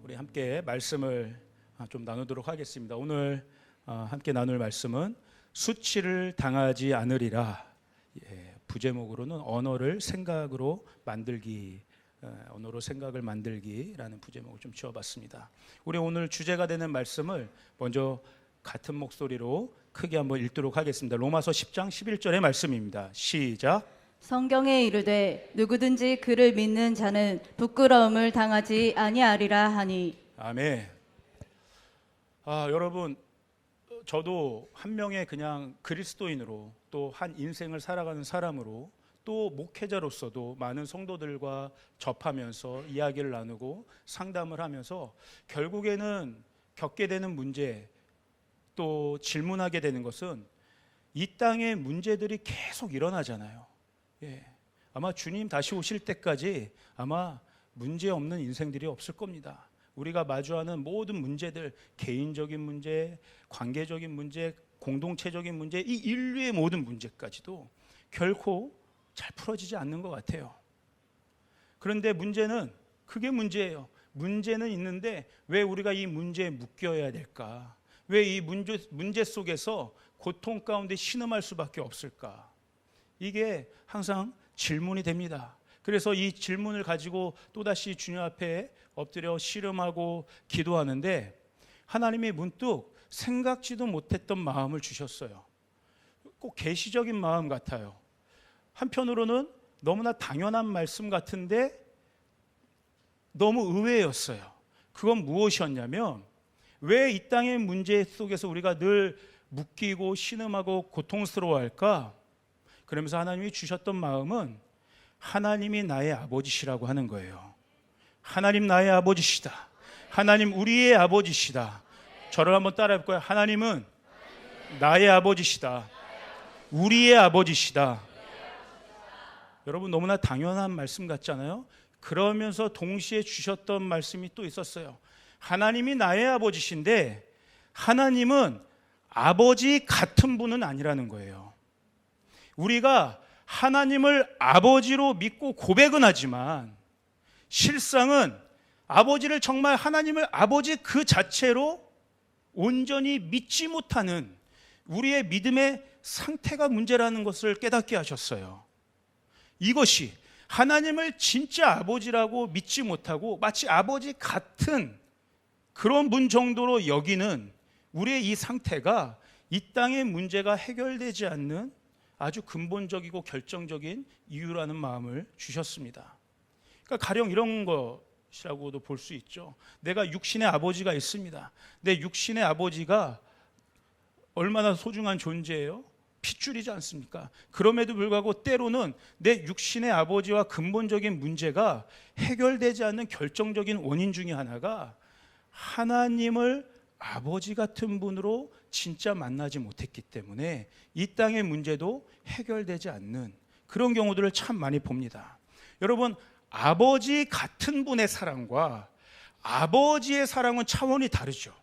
우리 함께 말씀을 좀 나누도록 하겠습니다. 오늘 함께 나눌 말씀은 수치를 당하지 않으리라. 부제목으로는 언어를 생각으로 만들기, 언어로 생각을 만들기라는 부제목을 좀 지어봤습니다. 우리 오늘 주제가 되는 말씀을 먼저 같은 목소리로 크게 한번 읽도록 하겠습니다. 로마서 10장 11절의 말씀입니다. 시작. 성경에 이르되 누구든지 그를 믿는 자는 부끄러움을 당하지 아니하리라 하니. 아멘. 여러분, 저도 한 명의 그냥 그리스도인으로 또 한 인생을 살아가는 사람으로 또 목회자로서도 많은 성도들과 접하면서 이야기를 나누고 상담을 하면서 결국에는 겪게 되는 문제, 또 질문하게 되는 것은 이 땅의 문제들이 계속 일어나잖아요. 아마 주님 다시 오실 때까지 아마 문제 없는 인생들이 없을 겁니다. 우리가 마주하는 모든 문제들, 개인적인 문제, 관계적인 문제, 공동체적인 문제, 이 인류의 모든 문제까지도 결코 잘 풀어지지 않는 것 같아요. 그런데 문제는, 그게 문제예요. 문제는 있는데 왜 우리가 이 문제에 묶여야 될까? 왜 이 문제 속에서 고통 가운데 신음할 수밖에 없을까? 이게 항상 질문이 됩니다. 그래서 이 질문을 가지고 또다시 주님 앞에 엎드려 씨름하고 기도하는데 하나님이 문득 생각지도 못했던 마음을 주셨어요. 꼭 계시적인 마음 같아요. 한편으로는 너무나 당연한 말씀 같은데 너무 의외였어요. 그건 무엇이었냐면, 왜 이 땅의 문제 속에서 우리가 늘 묶이고 신음하고 고통스러워할까? 그러면서 하나님이 주셨던 마음은 하나님이 나의 아버지시라고 하는 거예요. 하나님 나의 아버지시다. 하나님 우리의 아버지시다. 저를 한번 따라해 볼까요? 하나님은 나의 아버지시다. 우리의 아버지시다. 여러분, 너무나 당연한 말씀 같잖아요. 그러면서 동시에 주셨던 말씀이 또 있었어요. 하나님이 나의 아버지신데 하나님은 아버지 같은 분은 아니라는 거예요. 우리가 하나님을 아버지로 믿고 고백은 하지만 실상은 아버지를 정말 하나님을 아버지 그 자체로 온전히 믿지 못하는 우리의 믿음의 상태가 문제라는 것을 깨닫게 하셨어요. 이것이 하나님을 진짜 아버지라고 믿지 못하고 마치 아버지 같은 그런 분 정도로 여기는 우리의 이 상태가 이 땅의 문제가 해결되지 않는 아주 근본적이고 결정적인 이유라는 마음을 주셨습니다. 그러니까 가령 이런 것이라고도 볼 수 있죠. 내가 육신의 아버지가 있습니다. 내 육신의 아버지가 얼마나 소중한 존재예요? 핏줄이지 않습니까? 그럼에도 불구하고 때로는 내 육신의 아버지와 근본적인 문제가 해결되지 않는 결정적인 원인 중에 하나가 하나님을 아버지 같은 분으로 진짜 만나지 못했기 때문에 이 땅의 문제도 해결되지 않는 그런 경우들을 참 많이 봅니다. 여러분, 아버지 같은 분의 사랑과 아버지의 사랑은 차원이 다르죠.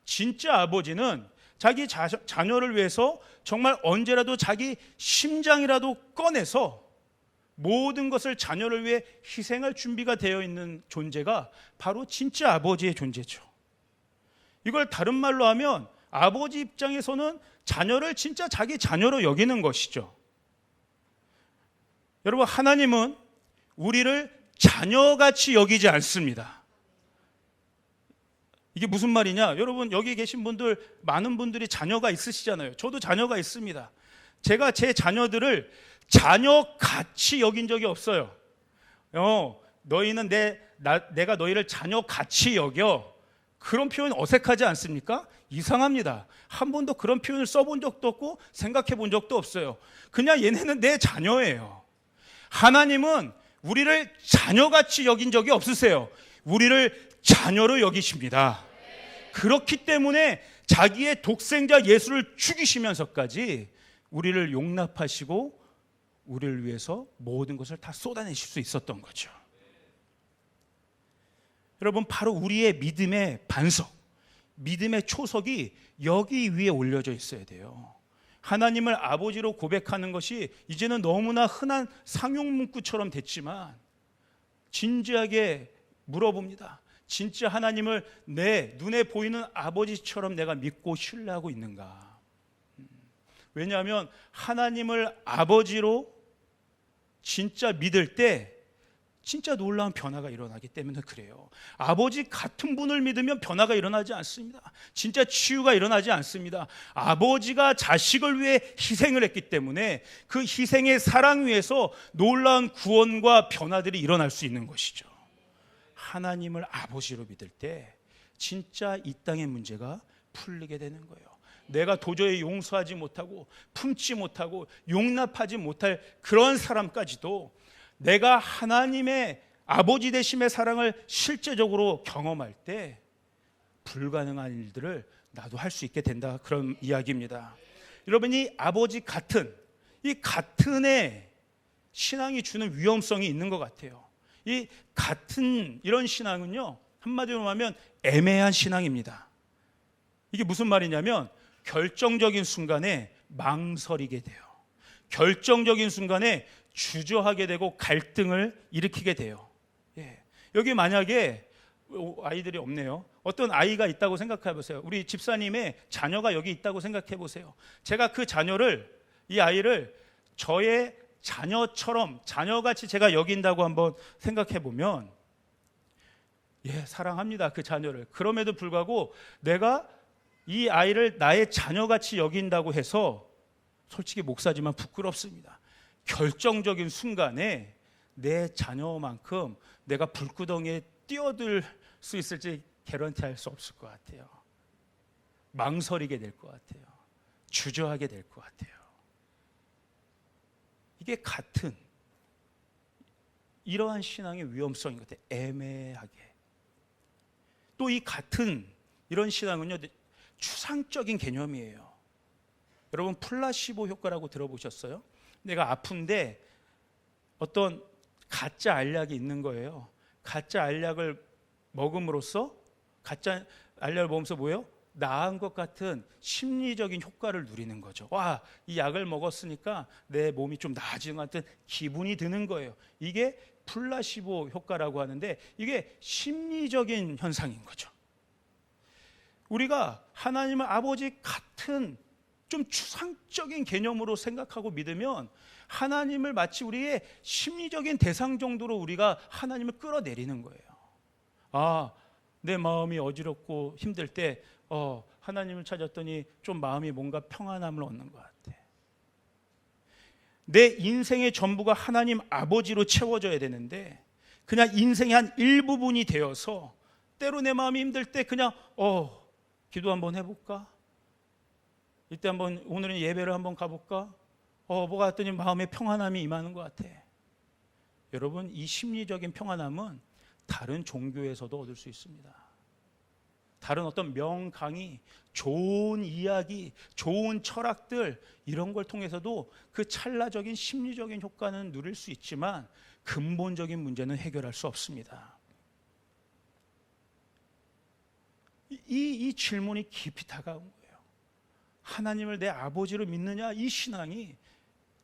진짜 아버지는 자기 자녀를 위해서 정말 언제라도 자기 심장이라도 꺼내서 모든 것을 자녀를 위해 희생할 준비가 되어 있는 존재가 바로 진짜 아버지의 존재죠. 이걸 다른 말로 하면 아버지 입장에서는 자녀를 진짜 자기 자녀로 여기는 것이죠. 여러분, 하나님은 우리를 자녀같이 여기지 않습니다. 이게 무슨 말이냐? 여러분, 여기 계신 분들 많은 분들이 자녀가 있으시잖아요. 저도 자녀가 있습니다. 제가 제 자녀들을 자녀같이 여긴 적이 없어요. 너희는 내가 너희를 자녀같이 여겨. 그런 표현 어색하지 않습니까? 이상합니다. 한 번도 그런 표현을 써본 적도 없고 생각해 본 적도 없어요. 그냥 얘네는 내 자녀예요. 하나님은 우리를 자녀같이 여긴 적이 없으세요. 우리를 자녀로 여기십니다. 그렇기 때문에 자기의 독생자 예수를 죽이시면서까지 우리를 용납하시고 우리를 위해서 모든 것을 다 쏟아내실 수 있었던 거죠. 여러분, 바로 우리의 믿음의 반석, 믿음의 초석이 여기 위에 올려져 있어야 돼요. 하나님을 아버지로 고백하는 것이 이제는 너무나 흔한 상용 문구처럼 됐지만 진지하게 물어봅니다. 진짜 하나님을 내 눈에 보이는 아버지처럼 내가 믿고 신뢰하고 있는가? 왜냐하면 하나님을 아버지로 진짜 믿을 때 진짜 놀라운 변화가 일어나기 때문에 그래요. 아버지 같은 분을 믿으면 변화가 일어나지 않습니다. 진짜 치유가 일어나지 않습니다. 아버지가 자식을 위해 희생을 했기 때문에 그 희생의 사랑 위에서 놀라운 구원과 변화들이 일어날 수 있는 것이죠. 하나님을 아버지로 믿을 때 진짜 이 땅의 문제가 풀리게 되는 거예요. 내가 도저히 용서하지 못하고 품지 못하고 용납하지 못할 그런 사람까지도 내가 하나님의 아버지 되심의 사랑을 실제적으로 경험할 때 불가능한 일들을 나도 할 수 있게 된다, 그런 이야기입니다. 여러분이 아버지 같은 이 같은의 신앙이 주는 위험성이 있는 것 같아요. 이 같은 이런 신앙은요, 한마디로 말하면 애매한 신앙입니다. 이게 무슨 말이냐면 결정적인 순간에 망설이게 돼요. 결정적인 순간에 주저하게 되고 갈등을 일으키게 돼요. 예. 여기 만약에 아이들이 없네요. 어떤 아이가 있다고 생각해 보세요. 우리 집사님의 자녀가 여기 있다고 생각해 보세요. 제가 그 자녀를, 이 아이를 저의 자녀처럼 자녀같이 제가 여긴다고 한번 생각해 보면, 예, 사랑합니다, 그 자녀를. 그럼에도 불구하고 내가 이 아이를 나의 자녀같이 여긴다고 해서 솔직히 목사지만 부끄럽습니다. 결정적인 순간에 내 자녀만큼 내가 불구덩이에 뛰어들 수 있을지 개런티할 수 없을 것 같아요. 망설이게 될 것 같아요. 주저하게 될 것 같아요. 이게 같은 이러한 신앙의 위험성인 것 같아요. 애매하게. 또 이 같은 이런 신앙은요, 추상적인 개념이에요. 여러분 플라시보 효과라고 들어보셨어요? 내가 아픈데 어떤 가짜 알약이 있는 거예요. 가짜 알약을 먹음으로써 뭐예요? 나은 것 같은 심리적인 효과를 누리는 거죠. 와, 이 약을 먹었으니까 내 몸이 좀 나아진 것 같은 기분이 드는 거예요. 이게 플라시보 효과라고 하는데 이게 심리적인 현상인 거죠. 우리가 하나님의 아버지 같은 좀 추상적인 개념으로 생각하고 믿으면 하나님을 마치 우리의 심리적인 대상 정도로 우리가 하나님을 끌어내리는 거예요. 아, 내 마음이 어지럽고 힘들 때 하나님을 찾았더니 좀 마음이 뭔가 평안함을 얻는 것 같아. 내 인생의 전부가 하나님 아버지로 채워져야 되는데 그냥 인생의 한 일부분이 되어서 때로 내 마음이 힘들 때 그냥 기도 한번 해볼까? 이때 한번 오늘은 예배를 한번 가볼까? 뭐가 왔더니 마음에 평안함이 임하는 것 같아. 여러분, 이 심리적인 평안함은 다른 종교에서도 얻을 수 있습니다. 다른 어떤 명강의, 좋은 이야기, 좋은 철학들 이런 걸 통해서도 그 찰나적인 심리적인 효과는 누릴 수 있지만 근본적인 문제는 해결할 수 없습니다. 이 질문이 깊이 다가온 거예요. 하나님을 내 아버지로 믿느냐? 이 신앙이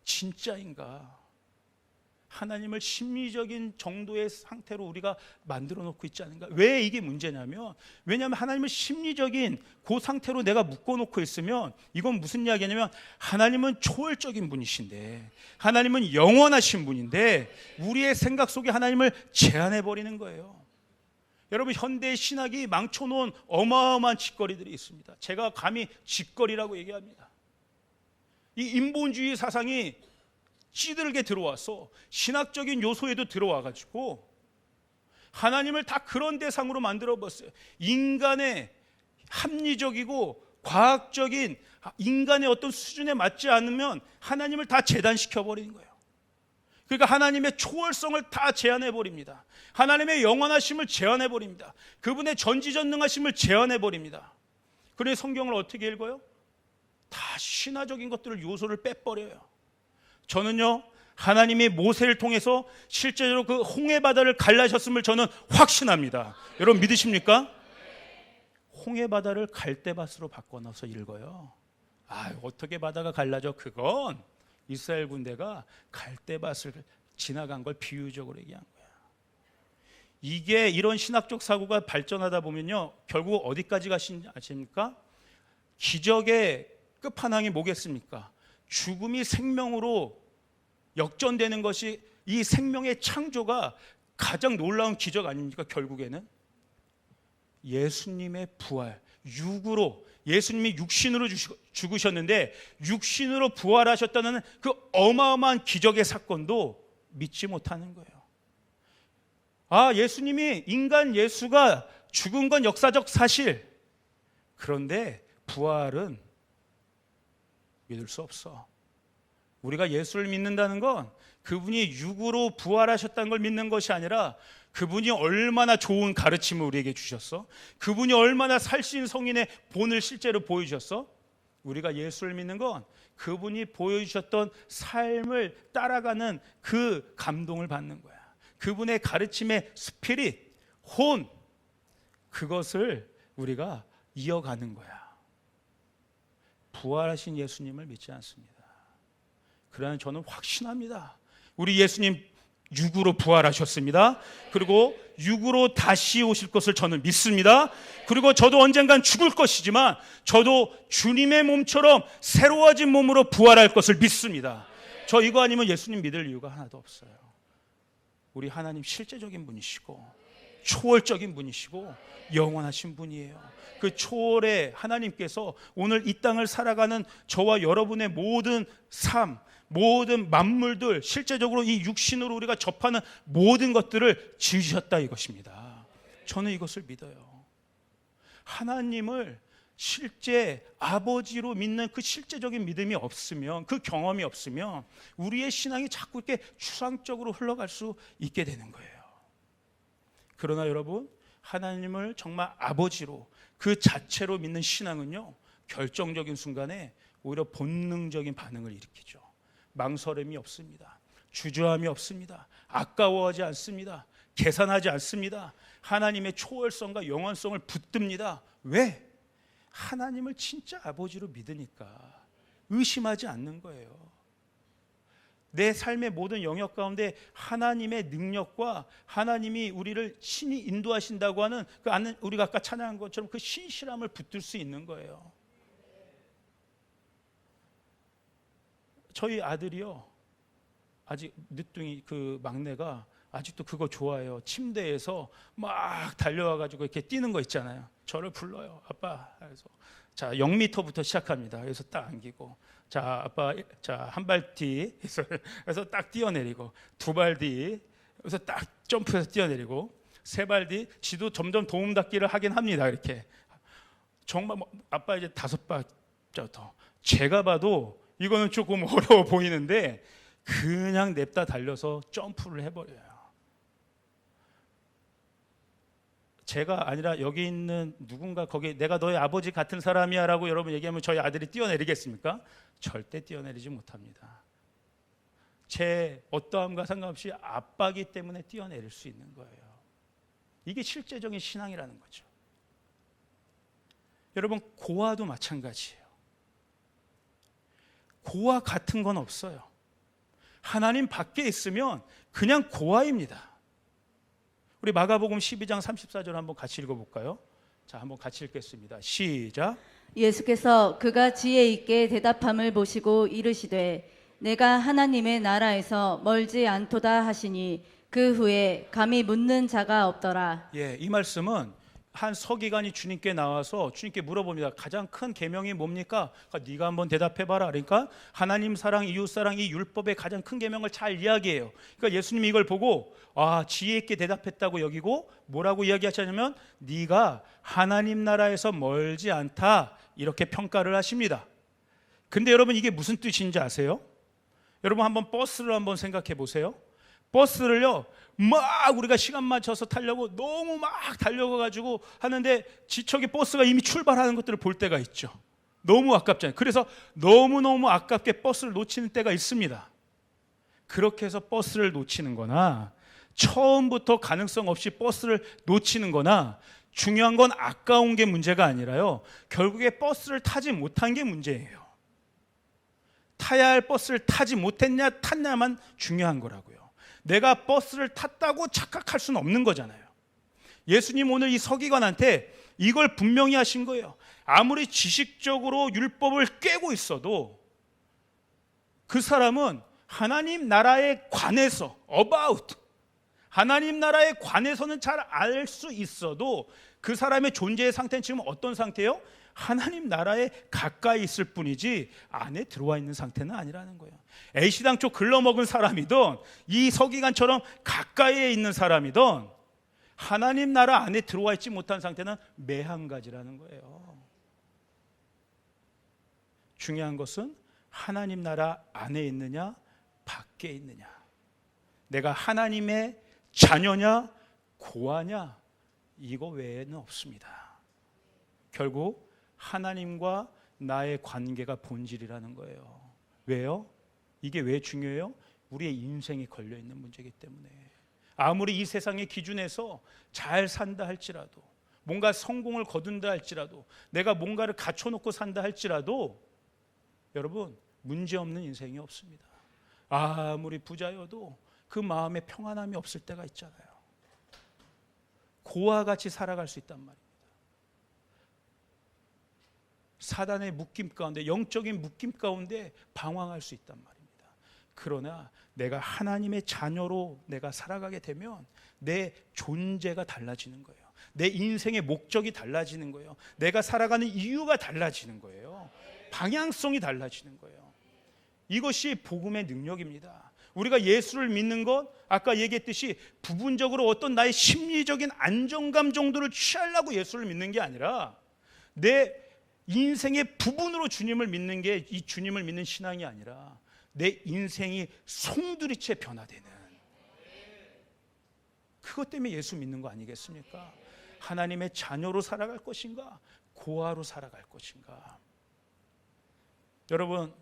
진짜인가? 하나님을 심리적인 정도의 상태로 우리가 만들어 놓고 있지 않은가? 왜 이게 문제냐면, 왜냐하면 하나님을 심리적인 그 상태로 내가 묶어 놓고 있으면 이건 무슨 이야기냐면 하나님은 초월적인 분이신데, 하나님은 영원하신 분인데 우리의 생각 속에 하나님을 제한해 버리는 거예요. 여러분, 현대의 신학이 망쳐놓은 어마어마한 짓거리들이 있습니다. 제가 감히 짓거리라고 얘기합니다. 이 인본주의 사상이 찌들게 들어와서 신학적인 요소에도 들어와가지고 하나님을 다 그런 대상으로 만들어봤어요. 인간의 합리적이고 과학적인 인간의 어떤 수준에 맞지 않으면 하나님을 다 재단시켜버리는 거예요. 그러니까 하나님의 초월성을 다 제한해버립니다. 하나님의 영원하심을 제한해버립니다. 그분의 전지전능하심을 제한해버립니다. 그래서 성경을 어떻게 읽어요? 다 신화적인 것들을 요소를 빼버려요. 저는요, 하나님이 모세를 통해서 실제로 그 홍해 바다를 갈라셨음을 저는 확신합니다. 여러분 믿으십니까? 홍해 바다를 갈대밭으로 바꿔놔서 읽어요. 어떻게 바다가 갈라져? 그건 이스라엘 군대가 갈대밭을 지나간 걸 비유적으로 얘기한 거야. 이게 이런 신학적 사고가 발전하다 보면요, 결국 어디까지 가시는지 아십니까? 기적의 끝판왕이 뭐겠습니까? 죽음이 생명으로 역전되는 것이 이 생명의 창조가 가장 놀라운 기적 아닙니까? 결국에는 예수님의 부활, 육으로, 예수님이 육신으로 죽으셨는데 육신으로 부활하셨다는 그 어마어마한 기적의 사건도 믿지 못하는 거예요. 예수님이, 인간 예수가 죽은 건 역사적 사실. 그런데 부활은 믿을 수 없어. 우리가 예수를 믿는다는 건 그분이 육으로 부활하셨다는 걸 믿는 것이 아니라 그분이 얼마나 좋은 가르침을 우리에게 주셨어? 그분이 얼마나 살신 성인의 본을 실제로 보여주셨어? 우리가 예수를 믿는 건 그분이 보여주셨던 삶을 따라가는 그 감동을 받는 거야. 그분의 가르침의 스피릿, 혼, 그것을 우리가 이어가는 거야. 부활하신 예수님을 믿지 않습니다. 그러나 저는 확신합니다. 우리 예수님 육으로 부활하셨습니다. 그리고 육으로 다시 오실 것을 저는 믿습니다. 그리고 저도 언젠간 죽을 것이지만 저도 주님의 몸처럼 새로워진 몸으로 부활할 것을 믿습니다. 저 이거 아니면 예수님 믿을 이유가 하나도 없어요. 우리 하나님 실제적인 분이시고 초월적인 분이시고 영원하신 분이에요. 그 초월의 하나님께서 오늘 이 땅을 살아가는 저와 여러분의 모든 삶, 모든 만물들, 실제적으로 이 육신으로 우리가 접하는 모든 것들을 지으셨다 이것입니다. 저는 이것을 믿어요. 하나님을 실제 아버지로 믿는 그 실제적인 믿음이 없으면, 그 경험이 없으면 우리의 신앙이 자꾸 이렇게 추상적으로 흘러갈 수 있게 되는 거예요. 그러나 여러분, 하나님을 정말 아버지로 그 자체로 믿는 신앙은요, 결정적인 순간에 오히려 본능적인 반응을 일으키죠. 망설임이 없습니다. 주저함이 없습니다. 아까워하지 않습니다. 계산하지 않습니다. 하나님의 초월성과 영원성을 붙듭니다. 왜? 하나님을 진짜 아버지로 믿으니까 의심하지 않는 거예요. 내 삶의 모든 영역 가운데 하나님의 능력과 하나님이 우리를 신이 인도하신다고 하는 그 우리가 아까 찬양한 것처럼 그 신실함을 붙들 수 있는 거예요. 저희 아들이요, 아직 늦둥이 그 막내가 아직도 그거 좋아해요. 침대에서 막 달려와가지고 이렇게 뛰는 거 있잖아요. 저를 불러요. 아빠. 그래서 자 0m부터 시작합니다. 그래서 딱 안기고, 자 아빠, 자 한 발 뒤, 그래서 딱 뛰어내리고, 두 발 뒤, 그래서 딱 점프해서 뛰어내리고, 세 발 뒤, 지도 점점 도움 닫기를 하긴 합니다. 이렇게 정말 아빠 이제 5발 더. 제가 봐도 이거는 조금 어려워 보이는데 그냥 냅다 달려서 점프를 해버려요. 제가 아니라 여기 있는 누군가 거기 내가 너의 아버지 같은 사람이야 라고 여러분 얘기하면 저희 아들이 뛰어내리겠습니까? 절대 뛰어내리지 못합니다. 제 어떠함과 상관없이 아빠기 때문에 뛰어내릴 수 있는 거예요. 이게 실제적인 신앙이라는 거죠. 여러분, 고아도 마찬가지예요. 고아 같은 건 없어요. 하나님 밖에 있으면 그냥 고아입니다. 우리 마가복음 12장 34절 한번 같이 읽어볼까요? 자, 한번 같이 읽겠습니다. 시작. 예수께서 그가 지혜 있게 대답함을 보시고 이르시되 내가 하나님의 나라에서 멀지 않도다 하시니 그 후에 감히 묻는 자가 없더라. 예, 이 말씀은 한 서기관이 주님께 나와서 주님께 물어봅니다. 가장 큰 계명이 뭡니까? 네가 한번 대답해봐라. 그러니까 하나님 사랑, 이웃 사랑, 이 율법의 가장 큰 계명을 잘 이야기해요. 그러니까 예수님이 이걸 보고 지혜 있게 대답했다고 여기고 뭐라고 이야기하시냐면 네가 하나님 나라에서 멀지 않다 이렇게 평가를 하십니다. 근데 여러분, 이게 무슨 뜻인지 아세요? 여러분 한번 버스를 한번 생각해 보세요. 버스를요 막 우리가 시간 맞춰서 타려고 너무 막 달려가가지고 하는데 지척에 버스가 이미 출발하는 것들을 볼 때가 있죠. 너무 아깝잖아요. 그래서 너무너무 아깝게 버스를 놓치는 때가 있습니다. 그렇게 해서 버스를 놓치는 거나 처음부터 가능성 없이 버스를 놓치는 거나, 중요한 건 아까운 게 문제가 아니라요, 결국에 버스를 타지 못한 게 문제예요. 타야 할 버스를 타지 못했냐 탔냐만 중요한 거라고요. 내가 버스를 탔다고 착각할 수는 없는 거잖아요. 예수님 오늘 이 서기관한테 이걸 분명히 하신 거예요. 아무리 지식적으로 율법을 꿰고 있어도 그 사람은 하나님 나라에 관해서 하나님 나라에 관해서는 잘 알 수 있어도 그 사람의 존재의 상태는 지금 어떤 상태예요? 하나님 나라에 가까이 있을 뿐이지 안에 들어와 있는 상태는 아니라는 거예요. A씨당 쪽 글러먹은 사람이든 이 서기관처럼 가까이에 있는 사람이든 하나님 나라 안에 들어와 있지 못한 상태는 매한가지라는 거예요. 중요한 것은 하나님 나라 안에 있느냐 밖에 있느냐, 내가 하나님의 자녀냐 고아냐, 이거 외에는 없습니다. 결국 하나님과 나의 관계가 본질이라는 거예요. 왜요? 이게 왜 중요해요? 우리의 인생이 걸려있는 문제이기 때문에. 아무리 이 세상의 기준에서 잘 산다 할지라도, 뭔가 성공을 거둔다 할지라도, 내가 뭔가를 갖춰놓고 산다 할지라도 여러분 문제없는 인생이 없습니다. 아무리 부자여도 그 마음에 평안함이 없을 때가 있잖아요. 고와 같이 살아갈 수 있단 말입니다. 사단의 묶임 가운데, 영적인 묶임 가운데 방황할 수 있단 말입니다. 그러나 내가 하나님의 자녀로 내가 살아가게 되면 내 존재가 달라지는 거예요. 내 인생의 목적이 달라지는 거예요. 내가 살아가는 이유가 달라지는 거예요. 방향성이 달라지는 거예요. 이것이 복음의 능력입니다. 우리가 예수를 믿는 것, 아까 얘기했듯이 부분적으로 어떤 나의 심리적인 안정감 정도를 취하려고 예수를 믿는 게 아니라 내 인생의 부분으로 주님을 믿는 게, 이 주님을 믿는 신앙이 아니라 내 인생이 송두리째 변화되는, 그것 때문에 예수 믿는 거 아니겠습니까? 하나님의 자녀로 살아갈 것인가, 고아로 살아갈 것인가. 여러분,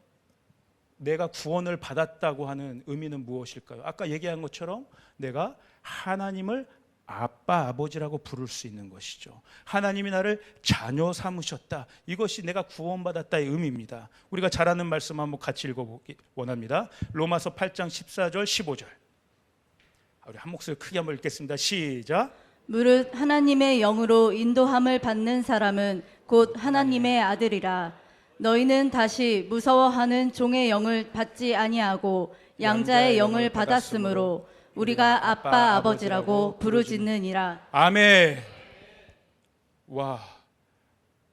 내가 구원을 받았다고 하는 의미는 무엇일까요? 아까 얘기한 것처럼 내가 하나님을 아빠, 아버지라고 부를 수 있는 것이죠. 하나님이 나를 자녀 삼으셨다. 이것이 내가 구원받았다의 의미입니다. 우리가 잘 아는 말씀 한번 같이 읽어보기 원합니다. 로마서 8장 14절 15절. 우리 한 목소리 크게 한번 읽겠습니다. 시작. 무릇 하나님의 영으로 인도함을 받는 사람은 곧 하나님의 아들이라. 너희는 다시 무서워하는 종의 영을 받지 아니하고 양자의 영을 받았으므로 우리가 아빠 아버지라고 부르짖느니라. 아멘. 와,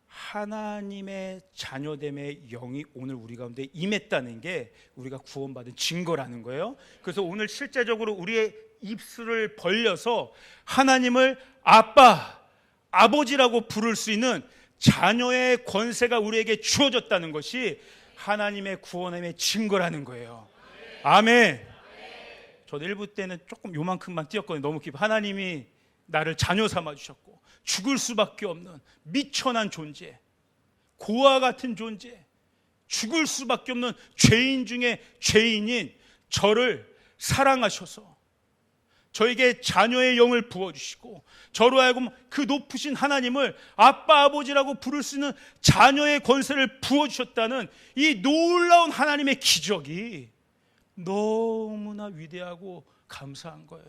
하나님의 자녀됨의 영이 오늘 우리 가운데 임했다는 게 우리가 구원받은 증거라는 거예요. 그래서 오늘 실제적으로 우리의 입술을 벌려서 하나님을 아빠, 아버지라고 부를 수 있는 자녀의 권세가 우리에게 주어졌다는 것이 하나님의 구원의 증거라는 거예요. 아멘. 저도 1부 때는 조금 요만큼만 뛰었거든요. 너무 깊이. 하나님이 나를 자녀 삼아 주셨고 죽을 수밖에 없는 미천한 존재, 고아 같은 존재, 죽을 수밖에 없는 죄인 중에 죄인인 저를 사랑하셔서 저에게 자녀의 영을 부어주시고 저로 하여금 그 높으신 하나님을 아빠 아버지라고 부를 수 있는 자녀의 권세를 부어주셨다는 이 놀라운 하나님의 기적이 너무나 위대하고 감사한 거예요.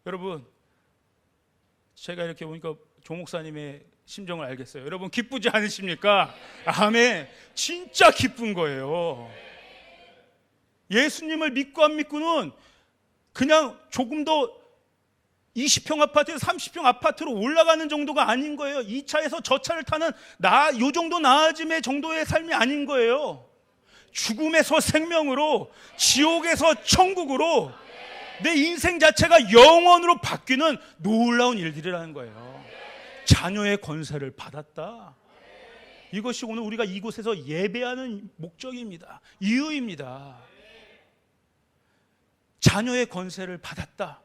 여러분, 제가 이렇게 보니까 조 목사님의 심정을 알겠어요. 여러분 기쁘지 않으십니까? 아멘. 진짜 기쁜 거예요. 예수님을 믿고 안 믿고는 그냥 조금 더 20평 아파트에서 30평 아파트로 올라가는 정도가 아닌 거예요. 이 차에서 저 차를 타는 요 정도 나아짐의 정도의 삶이 아닌 거예요. 죽음에서 생명으로, 지옥에서 천국으로 내 인생 자체가 영원으로 바뀌는 놀라운 일들이라는 거예요. 자녀의 권세를 받았다. 이것이 오늘 우리가 이곳에서 예배하는 목적입니다. 이유입니다. 자녀의 권세를 받았다.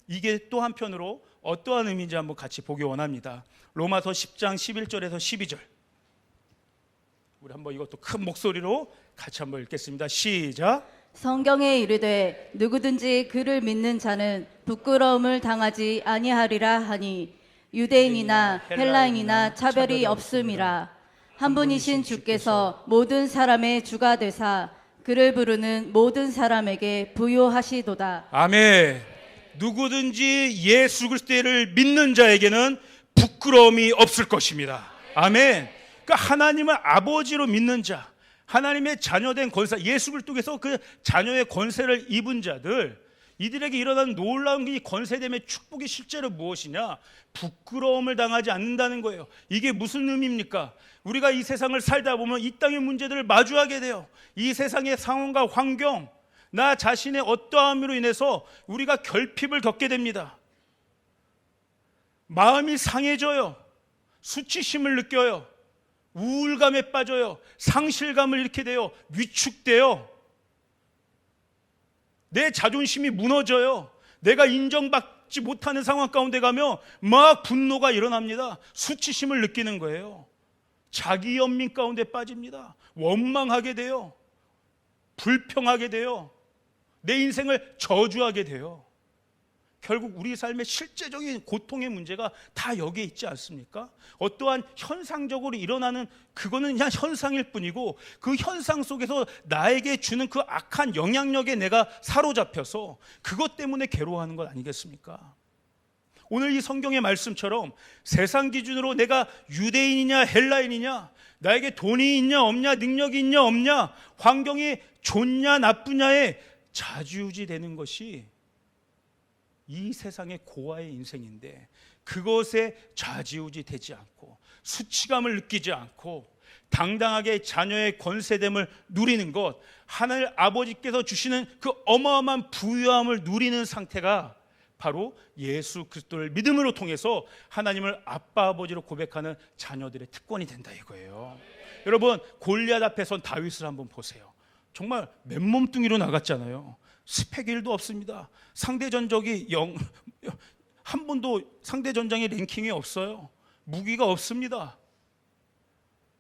이게 또 한편으로 어떠한 의미인지 한번 같이 보기 원합니다. 로마서 10장 11절에서 12절. 우리 한번 이것도 큰 목소리로 같이 한번 읽겠습니다. 시작. 성경에 이르되 누구든지 그를 믿는 자는 부끄러움을 당하지 아니하리라 하니 유대인이나 헬라인이나 차별이 없음이라. 한 분이신 주께서 모든 사람의 주가 되사 그를 부르는 모든 사람에게 부요하시도다. 아멘. 누구든지 예수 그리스도를 믿는 자에게는 부끄러움이 없을 것입니다. 아멘. 그러니까 하나님을 아버지로 믿는 자, 하나님의 자녀된 권세, 예수 그리스도께서 그 자녀의 권세를 입은 자들, 이들에게 일어난 놀라운 이 권세됨의 축복이 실제로 무엇이냐? 부끄러움을 당하지 않는다는 거예요. 이게 무슨 의미입니까? 우리가 이 세상을 살다 보면 이 땅의 문제들을 마주하게 돼요. 이 세상의 상황과 환경, 나 자신의 어떠함으로 인해서 우리가 결핍을 겪게 됩니다. 마음이 상해져요. 수치심을 느껴요. 우울감에 빠져요. 상실감을 잃게 돼요. 위축돼요. 내 자존심이 무너져요. 내가 인정받지 못하는 상황 가운데 가면 막 분노가 일어납니다. 수치심을 느끼는 거예요. 자기 연민 가운데 빠집니다. 원망하게 돼요. 불평하게 돼요. 내 인생을 저주하게 돼요. 결국 우리 삶의 실제적인 고통의 문제가 다 여기에 있지 않습니까? 어떠한 현상적으로 일어나는 그거는 그냥 현상일 뿐이고, 그 현상 속에서 나에게 주는 그 악한 영향력에 내가 사로잡혀서 그것 때문에 괴로워하는 것 아니겠습니까? 오늘 이 성경의 말씀처럼 세상 기준으로 내가 유대인이냐 헬라인이냐, 나에게 돈이 있냐 없냐, 능력이 있냐 없냐, 환경이 좋냐 나쁘냐에 좌지우지 되는 것이 이 세상의 고아의 인생인데, 그것에 좌지우지 되지 않고 수치감을 느끼지 않고 당당하게 자녀의 권세됨을 누리는 것, 하늘 아버지께서 주시는 그 어마어마한 부유함을 누리는 상태가 바로 예수 그리스도를 믿음으로 통해서 하나님을 아빠 아버지로 고백하는 자녀들의 특권이 된다 이거예요. 여러분, 골리앗 앞에 선 다윗을 한번 보세요. 정말 맨몸뚱이로 나갔잖아요. 스펙 1도 없습니다. 상대 전적이 한 번도 상대 전장의 랭킹이 없어요. 무기가 없습니다.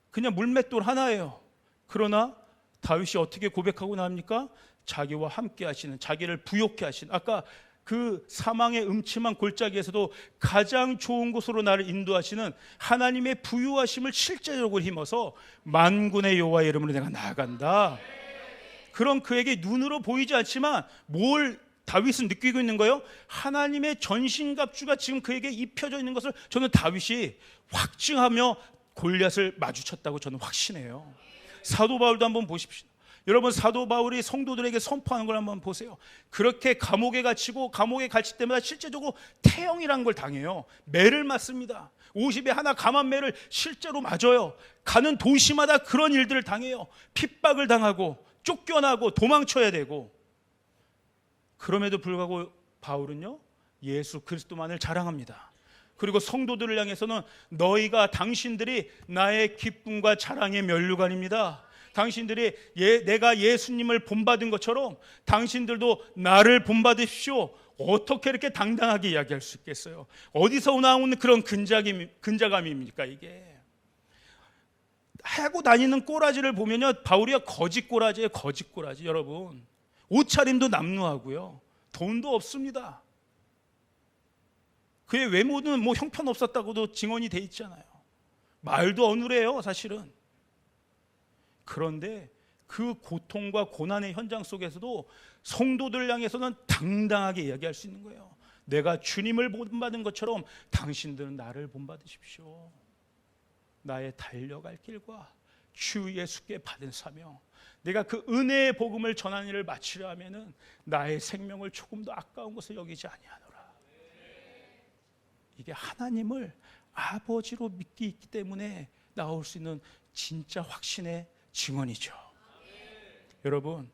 그냥 물맷돌 하나예요. 그러나 다윗이 어떻게 고백하고 나옵니까? 자기와 함께 하시는, 자기를 부욕케 하시는, 아까 그 사망의 음침한 골짜기에서도 가장 좋은 곳으로 나를 인도하시는 하나님의 부유하심을 실제적으로 힘어서 만군의 여호와의 이름으로 내가 나아간다. 그런 그에게 눈으로 보이지 않지만 뭘 다윗은 느끼고 있는 거예요? 하나님의 전신갑주가 지금 그에게 입혀져 있는 것을 저는 다윗이 확증하며 골리앗을 마주쳤다고 저는 확신해요. 사도 바울도 한번 보십시오. 여러분, 사도 바울이 성도들에게 선포하는 걸 한번 보세요. 그렇게 감옥에 갇히고, 감옥에 갇힐 때마다 실제적으로 태형이라는 걸 당해요. 매를 맞습니다. 50에 하나 감한 매를 실제로 맞아요. 가는 도시마다 그런 일들을 당해요. 핍박을 당하고 쫓겨나고 도망쳐야 되고. 그럼에도 불구하고 바울은요, 예수 그리스도만을 자랑합니다. 그리고 성도들을 향해서는 너희가, 당신들이 나의 기쁨과 자랑의 면류관입니다. 당신들이 내가 예수님을 본받은 것처럼 당신들도 나를 본받으십시오. 어떻게 이렇게 당당하게 이야기할 수 있겠어요? 어디서 나오는 그런 근자감입니까 이게? 하고 다니는 꼬라지를 보면요, 바울이야 거짓 꼬라지예요. 거짓 꼬라지. 여러분, 옷차림도 남루하고요, 돈도 없습니다. 그의 외모는 뭐 형편없었다고도 증언이 돼 있잖아요. 말도 어눌해요 사실은. 그런데 그 고통과 고난의 현장 속에서도 성도들 향해서는 당당하게 이야기할 수 있는 거예요. 내가 주님을 본받은 것처럼 당신들은 나를 본받으십시오. 나의 달려갈 길과 주 예수께 받은 사명, 내가 그 은혜의 복음을 전하는 일을 마치려 하면은 나의 생명을 조금도 아까운 것을 여기지 아니하노라. 이게 하나님을 아버지로 믿기 있기 때문에 나올 수 있는 진짜 확신의 증언이죠. 여러분,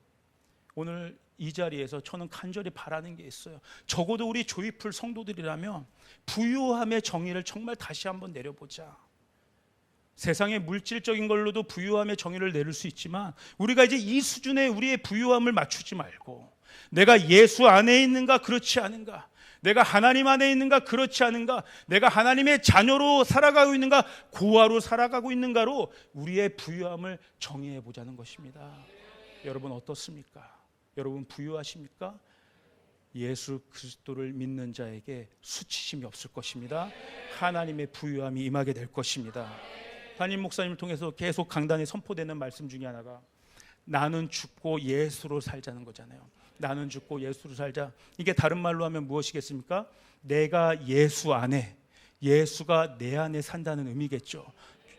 오늘 이 자리에서 저는 간절히 바라는 게 있어요. 적어도 우리 조이풀 성도들이라면 부유함의 정의를 정말 다시 한번 내려보자. 세상의 물질적인 걸로도 부유함의 정의를 내릴 수 있지만 우리가 이제 이 수준의 우리의 부유함을 맞추지 말고, 내가 예수 안에 있는가 그렇지 않은가, 내가 하나님 안에 있는가 그렇지 않은가, 내가 하나님의 자녀로 살아가고 있는가 고아로 살아가고 있는가로 우리의 부유함을 정의해 보자는 것입니다. 여러분 어떻습니까? 여러분 부유하십니까? 예수 그리스도를 믿는 자에게 수치심이 없을 것입니다. 하나님의 부유함이 임하게 될 것입니다. 담임 목사님을 통해서 계속 강단에 선포되는 말씀 중에 하나가, 나는 죽고 예수로 살자는 거잖아요. 나는 죽고 예수로 살자. 이게 다른 말로 하면 무엇이겠습니까? 내가 예수 안에, 예수가 내 안에 산다는 의미겠죠.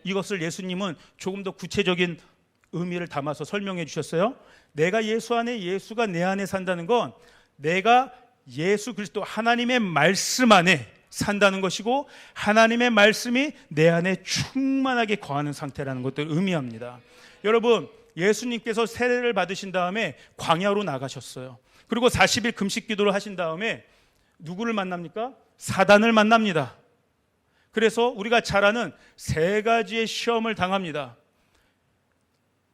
이것을 예수님은 조금 더 구체적인 의미를 담아서 설명해 주셨어요. 내가 예수 안에, 예수가 내 안에 산다는 건 내가 예수 그리스도 하나님의 말씀 안에 산다는 것이고, 하나님의 말씀이 내 안에 충만하게 거하는 상태라는 것을 의미합니다. 여러분, 예수님께서 세례를 받으신 다음에 광야로 나가셨어요. 그리고 40일 금식 기도를 하신 다음에 누구를 만납니까? 사단을 만납니다. 그래서 우리가 잘 아는 세 가지의 시험을 당합니다.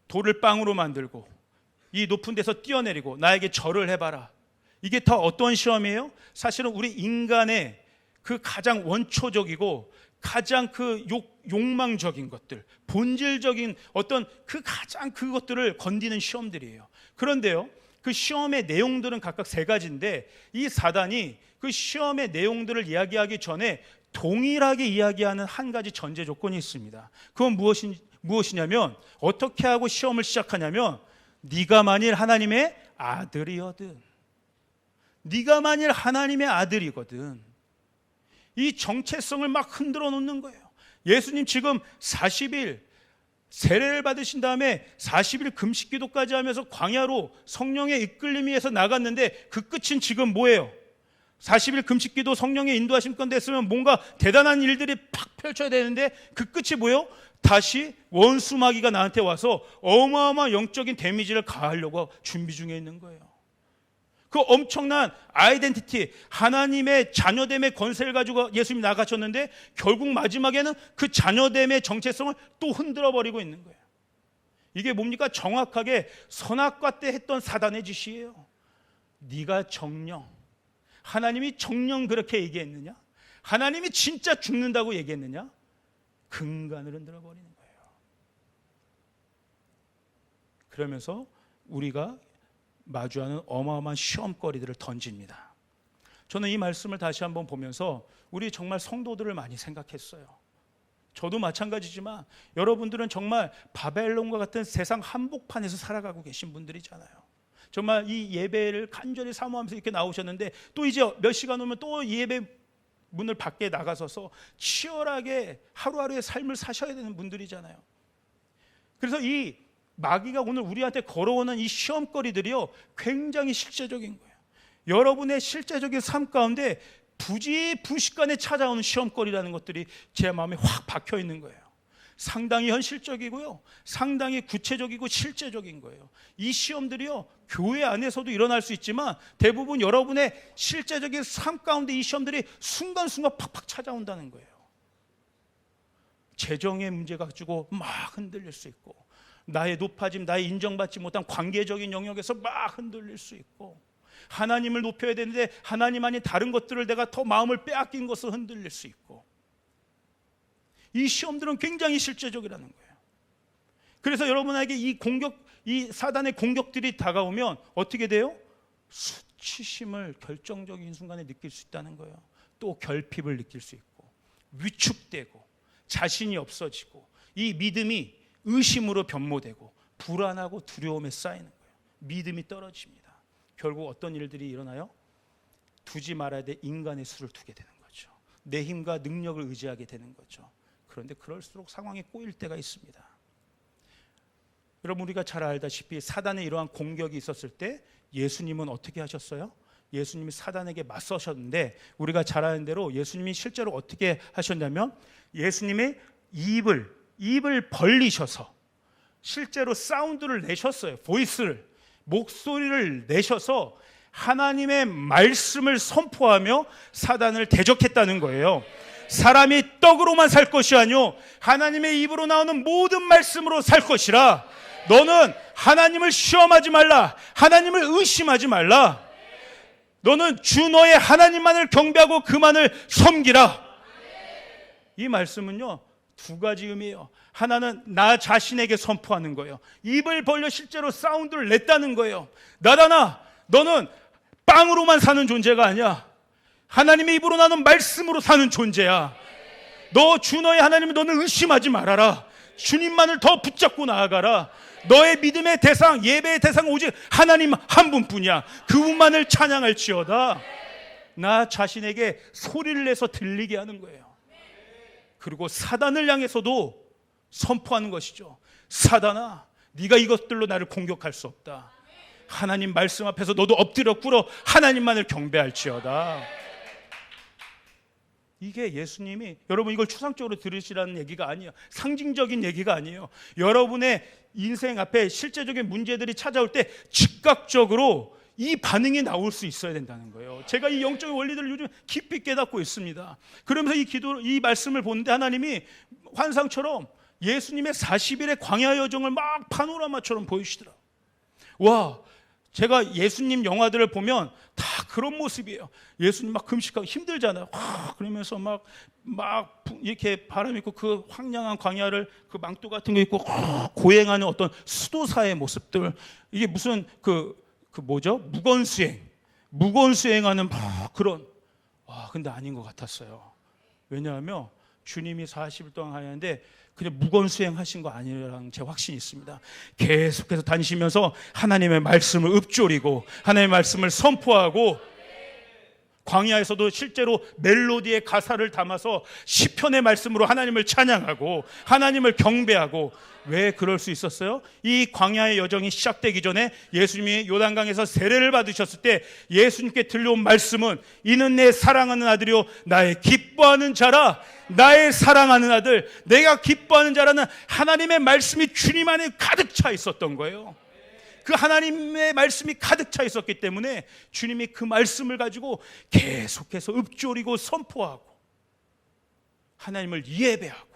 돌을 빵으로 만들고, 이 높은 데서 뛰어내리고, 나에게 절을 해봐라. 이게 다 어떤 시험이에요? 사실은 우리 인간의 그 가장 원초적이고 가장 그 욕망적인 것들, 본질적인 어떤 그 가장 그것들을 건드리는 시험들이에요. 그런데요, 그 시험의 내용들은 각각 세 가지인데, 이 사단이 그 시험의 내용들을 이야기하기 전에 동일하게 이야기하는 한 가지 전제 조건이 있습니다. 그건 무엇이냐면, 어떻게 하고 시험을 시작하냐면, 네가 만일 하나님의 아들이거든, 네가 만일 하나님의 아들이거든, 이 정체성을 막 흔들어 놓는 거예요. 예수님 지금 40일 세례를 받으신 다음에 40일 금식 기도까지 하면서 광야로 성령의 이끌림 위에서 나갔는데, 그 끝은 지금 뭐예요? 40일 금식 기도 성령의 인도하심 건데 했으면 뭔가 대단한 일들이 팍 펼쳐야 되는데, 그 끝이 뭐예요? 다시 원수 마귀가 나한테 와서 어마어마한 영적인 데미지를 가하려고 준비 중에 있는 거예요. 그 엄청난 아이덴티티, 하나님의 자녀됨의 권세를 가지고 예수님이 나가셨는데, 결국 마지막에는 그 자녀됨의 정체성을 또 흔들어 버리고 있는 거예요. 이게 뭡니까? 정확하게 선악과 때 했던 사단의 짓이에요. 네가 정령, 하나님이 정령 그렇게 얘기했느냐? 하나님이 진짜 죽는다고 얘기했느냐? 근간을 흔들어 버리는 거예요. 그러면서 우리가 마주하는 어마어마한 시험거리들을 던집니다. 저는 이 말씀을 다시 한번 보면서 우리 정말 성도들을 많이 생각했어요. 저도 마찬가지지만 여러분들은 정말 바벨론과 같은 세상 한복판에서 살아가고 계신 분들이잖아요. 정말 이 예배를 간절히 사모하면서 이렇게 나오셨는데, 또 이제 몇 시간 오면 또 예배 문을 밖에 나가서서 치열하게 하루하루의 삶을 사셔야 되는 분들이잖아요. 그래서 이 마귀가 오늘 우리한테 걸어오는 이 시험거리들이요, 굉장히 실제적인 거예요. 여러분의 실제적인 삶 가운데 부지부식간에 찾아오는 시험거리라는 것들이 제 마음에 확 박혀 있는 거예요. 상당히 현실적이고요, 상당히 구체적이고 실제적인 거예요. 이 시험들이요, 교회 안에서도 일어날 수 있지만 대부분 여러분의 실제적인 삶 가운데 이 시험들이 순간순간 팍팍 찾아온다는 거예요. 재정의 문제 가지고 막 흔들릴 수 있고, 나의 높아짐, 나의 인정받지 못한 관계적인 영역에서 막 흔들릴 수 있고, 하나님을 높여야 되는데 하나님 아닌 다른 것들을 내가 더 마음을 빼앗긴 것을 흔들릴 수 있고, 이 시험들은 굉장히 실제적이라는 거예요. 그래서 여러분에게 이 사단의 공격들이 다가오면 어떻게 돼요? 수치심을 결정적인 순간에 느낄 수 있다는 거예요. 또 결핍을 느낄 수 있고, 위축되고, 자신이 없어지고, 이 믿음이 의심으로 변모되고, 불안하고 두려움에 쌓이는 거예요. 믿음이 떨어집니다. 결국 어떤 일들이 일어나요? 두지 말아야 될 인간의 수를 두게 되는 거죠. 내 힘과 능력을 의지하게 되는 거죠. 그런데 그럴수록 상황이 꼬일 때가 있습니다. 여러분, 우리가 잘 알다시피 사단의 이러한 공격이 있었을 때 예수님은 어떻게 하셨어요? 예수님이 사단에게 맞서셨는데, 우리가 잘 아는 대로 예수님이 실제로 어떻게 하셨냐면, 예수님의 입을 벌리셔서 실제로 사운드를 내셨어요. 보이스를, 목소리를 내셔서 하나님의 말씀을 선포하며 사단을 대적했다는 거예요. 사람이 떡으로만 살 것이 아니요 하나님의 입으로 나오는 모든 말씀으로 살 것이라. 너는 하나님을 시험하지 말라. 하나님을 의심하지 말라. 너는 주 너의 하나님만을 경배하고 그만을 섬기라. 이 말씀은요, 두 가지 의미예요. 하나는 나 자신에게 선포하는 거예요. 입을 벌려 실제로 사운드를 냈다는 거예요. 나다나, 너는 빵으로만 사는 존재가 아니야. 하나님의 입으로 나는 말씀으로 사는 존재야. 너 주 너의 하나님을 너는 의심하지 말아라. 주님만을 더 붙잡고 나아가라. 너의 믿음의 대상, 예배의 대상 오직 하나님 한 분뿐이야. 그분만을 찬양할지어다. 나 자신에게 소리를 내서 들리게 하는 거예요. 그리고 사단을 향해서도 선포하는 것이죠. 사단아, 네가 이것들로 나를 공격할 수 없다. 하나님 말씀 앞에서 너도 엎드려 꿇어 하나님만을 경배할지어다. 이게 예수님이, 여러분 이걸 추상적으로 들으시라는 얘기가 아니에요. 상징적인 얘기가 아니에요. 여러분의 인생 앞에 실제적인 문제들이 찾아올 때 즉각적으로 이 반응이 나올 수 있어야 된다는 거예요. 제가 이 영적인 원리들을 요즘 깊이 깨닫고 있습니다. 그러면서 이 말씀을 보는데 하나님이 환상처럼 예수님의 40일의 광야 여정을 막 파노라마처럼 보이시더라. 와, 제가 예수님 영화들을 보면 다 그런 모습이에요. 예수님 막 금식하고 힘들잖아요. 그러면서 막 이렇게 바람 있고 그 황량한 광야를 그 망토 같은 거 입고 고행하는 어떤 수도사의 모습들. 이게 무슨 뭐죠? 무건수행하는 막 그런. 근데 아닌 것 같았어요. 왜냐하면 주님이 40일 동안 하는데 그냥 무건수행 하신 거 아니라는 제 확신이 있습니다. 계속해서 다니시면서 하나님의 말씀을 읊조리고 하나님의 말씀을 선포하고, 광야에서도 실제로 멜로디의 가사를 담아서 시편의 말씀으로 하나님을 찬양하고 하나님을 경배하고. 왜 그럴 수 있었어요? 이 광야의 여정이 시작되기 전에 예수님이 요단강에서 세례를 받으셨을 때 예수님께 들려온 말씀은 이는 내 사랑하는 아들이요 나의 기뻐하는 자라. 나의 사랑하는 아들, 내가 기뻐하는 자라는 하나님의 말씀이 주님 안에 가득 차 있었던 거예요. 그 하나님의 말씀이 가득 차 있었기 때문에 주님이 그 말씀을 가지고 계속해서 읊조리고 선포하고 하나님을 예배하고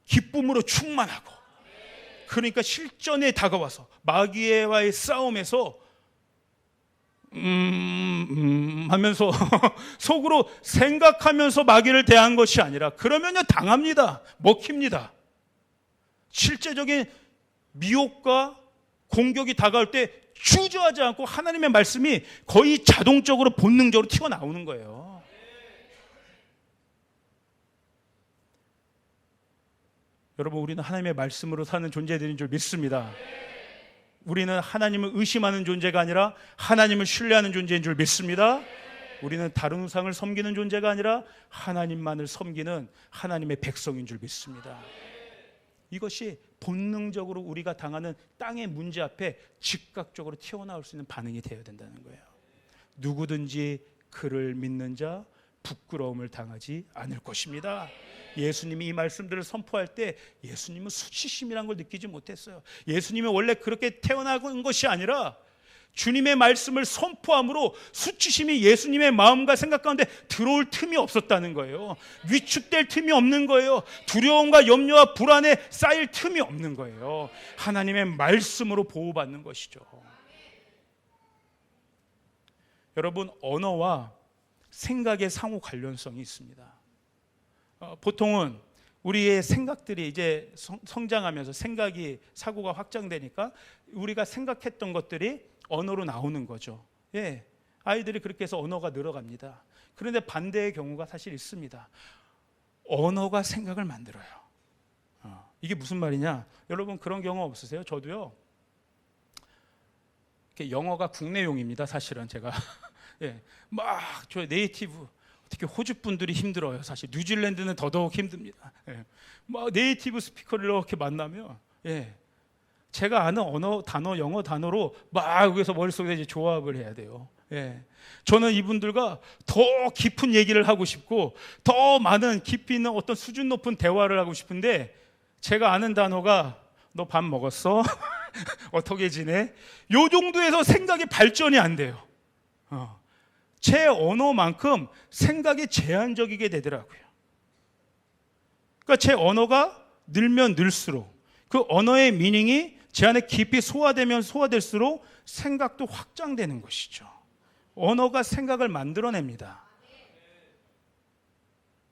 기쁨으로 충만하고, 그러니까 실전에 다가와서 마귀와의 싸움에서 하면서 속으로 생각하면서 마귀를 대한 것이 아니라, 그러면요 당합니다. 먹힙니다. 실제적인 미혹과 공격이 다가올 때 주저하지 않고 하나님의 말씀이 거의 자동적으로 본능적으로 튀어나오는 거예요. 여러분, 우리는 하나님의 말씀으로 사는 존재들인 줄 믿습니다. 우리는 하나님을 의심하는 존재가 아니라 하나님을 신뢰하는 존재인 줄 믿습니다. 우리는 다른 우상을 섬기는 존재가 아니라 하나님만을 섬기는 하나님의 백성인 줄 믿습니다. 이것이 본능적으로 우리가 당하는 땅의 문제 앞에 즉각적으로 튀어나올 수 있는 반응이 되어야 된다는 거예요. 누구든지 그를 믿는 자 부끄러움을 당하지 않을 것입니다. 예수님이 이 말씀들을 선포할 때 예수님은 수치심이라는 걸 느끼지 못했어요. 예수님이 원래 그렇게 태어난 것이 아니라 주님의 말씀을 선포함으로 수치심이 예수님의 마음과 생각 가운데 들어올 틈이 없었다는 거예요. 위축될 틈이 없는 거예요. 두려움과 염려와 불안에 쌓일 틈이 없는 거예요. 하나님의 말씀으로 보호받는 것이죠. 여러분, 언어와 생각의 상호 관련성이 있습니다. 보통은 우리의 생각들이 이제 성장하면서 생각이, 사고가 확장되니까 우리가 생각했던 것들이 언어로 나오는 거죠. 예, 아이들이 그렇게 해서 언어가 늘어갑니다. 그런데 반대의 경우가 사실 있습니다. 언어가 생각을 만들어요. 이게 무슨 말이냐? 여러분 그런 경험 없으세요? 저도요. 영어가 국내용입니다. 사실은 제가 예, 저 네이티브, 특히 호주 분들이 힘들어요. 사실 뉴질랜드는 더더욱 힘듭니다. 예, 네이티브 스피커를 이렇게 만나면 제가 아는 단어, 영어 단어로 여기서 머릿속에 이제 조합을 해야 돼요. 저는 이분들과 더 깊은 얘기를 하고 싶고 더 많은 깊이 있는 어떤 수준 높은 대화를 하고 싶은데, 제가 아는 단어가 너 밥 먹었어? 어떻게 지내? 요 정도에서 생각이 발전이 안 돼요. 제 언어만큼 생각이 제한적이게 되더라고요. 그러니까 제 언어가 늘면 늘수록 그 언어의 미닝이 제 안에 깊이 소화되면 소화될수록 생각도 확장되는 것이죠. 언어가 생각을 만들어냅니다.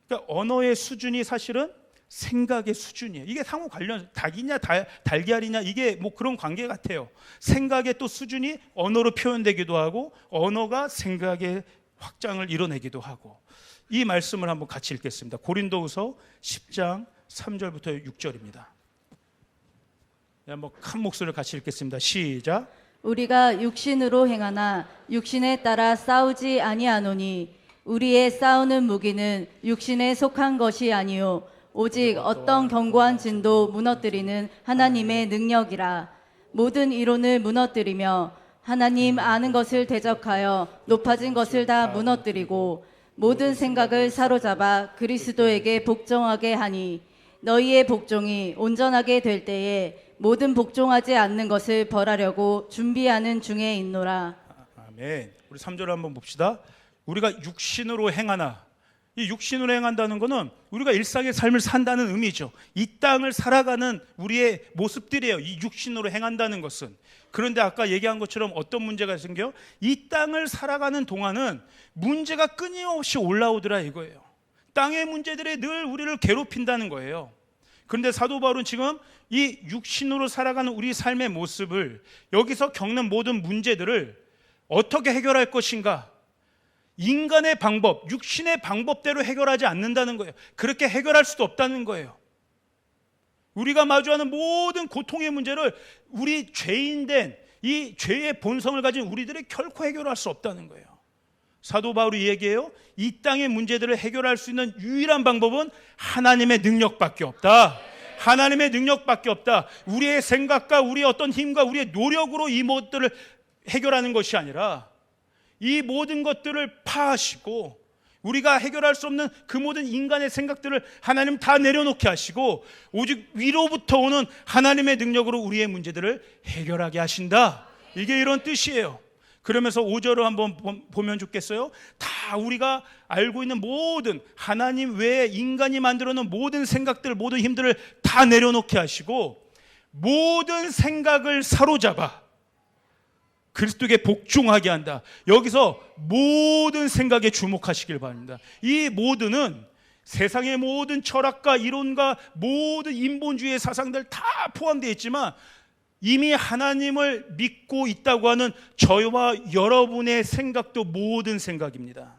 그러니까 언어의 수준이 사실은 생각의 수준이에요. 이게 상호 관련, 닭이냐 달걀이냐 이게 뭐 그런 관계 같아요. 생각의 또 수준이 언어로 표현되기도 하고 언어가 생각의 확장을 이뤄내기도 하고. 이 말씀을 한번 같이 읽겠습니다. 고린도후서 10장 3절부터 6절입니다. 한번 큰 목소리를 같이 읽겠습니다. 시작. 우리가 육신으로 행하나 육신에 따라 싸우지 아니하노니 우리의 싸우는 무기는 육신에 속한 것이 아니요 오직 어떤 견고한 진도 무너뜨리는 하나님의 능력이라. 모든 이론을 무너뜨리며 하나님 아는 것을 대적하여 높아진 것을 다 무너뜨리고 모든 생각을 사로잡아 그리스도에게 복종하게 하니 너희의 복종이 온전하게 될 때에 모든 복종하지 않는 것을 벌하려고 준비하는 중에 있노라. 아멘. 우리 3절 한번 봅시다. 우리가 육신으로 행하나, 이 육신으로 행한다는 것은 우리가 일상의 삶을 산다는 의미죠. 이 땅을 살아가는 우리의 모습들이에요, 이 육신으로 행한다는 것은. 그런데 아까 얘기한 것처럼 어떤 문제가 생겨? 이 땅을 살아가는 동안은 문제가 끊임없이 올라오더라 이거예요. 땅의 문제들이 늘 우리를 괴롭힌다는 거예요. 그런데 사도 바울은 지금 이 육신으로 살아가는 우리 삶의 모습을, 여기서 겪는 모든 문제들을 어떻게 해결할 것인가, 인간의 방법, 육신의 방법대로 해결하지 않는다는 거예요. 그렇게 해결할 수도 없다는 거예요. 우리가 마주하는 모든 고통의 문제를 우리 죄인된 이 죄의 본성을 가진 우리들이 결코 해결할 수 없다는 거예요. 사도 바울이 얘기해요. 이 땅의 문제들을 해결할 수 있는 유일한 방법은 하나님의 능력밖에 없다. 하나님의 능력밖에 없다. 우리의 생각과 우리의 어떤 힘과 우리의 노력으로 이 모든 해결하는 것이 아니라 이 모든 것들을 파하시고 우리가 해결할 수 없는 그 모든 인간의 생각들을 하나님 다 내려놓게 하시고 오직 위로부터 오는 하나님의 능력으로 우리의 문제들을 해결하게 하신다. 이게 이런 뜻이에요. 그러면서 5절을 한번 보면 좋겠어요. 다 우리가 알고 있는 모든 하나님 외에 인간이 만들어 놓은 모든 생각들, 모든 힘들을 다 내려놓게 하시고 모든 생각을 사로잡아 그리스도에게 복종하게 한다. 여기서 모든 생각에 주목하시길 바랍니다. 이 모든은 세상의 모든 철학과 이론과 모든 인본주의의 사상들 다 포함되어 있지만 이미 하나님을 믿고 있다고 하는 저와 여러분의 생각도 모든 생각입니다.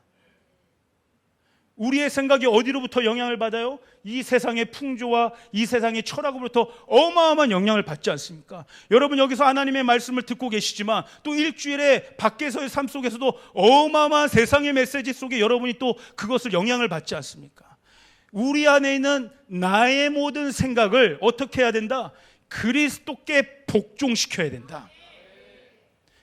우리의 생각이 어디로부터 영향을 받아요? 이 세상의 풍조와 이 세상의 철학으로부터 어마어마한 영향을 받지 않습니까? 여러분 여기서 하나님의 말씀을 듣고 계시지만 또 일주일에 밖에서의 삶 속에서도 어마어마한 세상의 메시지 속에 여러분이 또 그것을 영향을 받지 않습니까? 우리 안에 있는 나의 모든 생각을 어떻게 해야 된다? 그리스도께 복종시켜야 된다.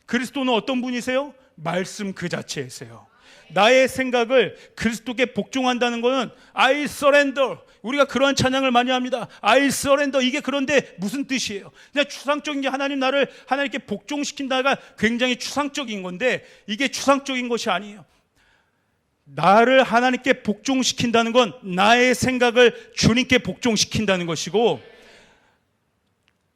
그리스도는 어떤 분이세요? 말씀 그 자체이세요. 나의 생각을 그리스도께 복종한다는 것은 I surrender. 우리가 그러한 찬양을 많이 합니다. I surrender. 이게 그런데 무슨 뜻이에요? 그냥 추상적인 게 하나님 나를 하나님께 복종시킨다가 굉장히 추상적인 건데 이게 추상적인 것이 아니에요. 나를 하나님께 복종시킨다는 건 나의 생각을 주님께 복종시킨다는 것이고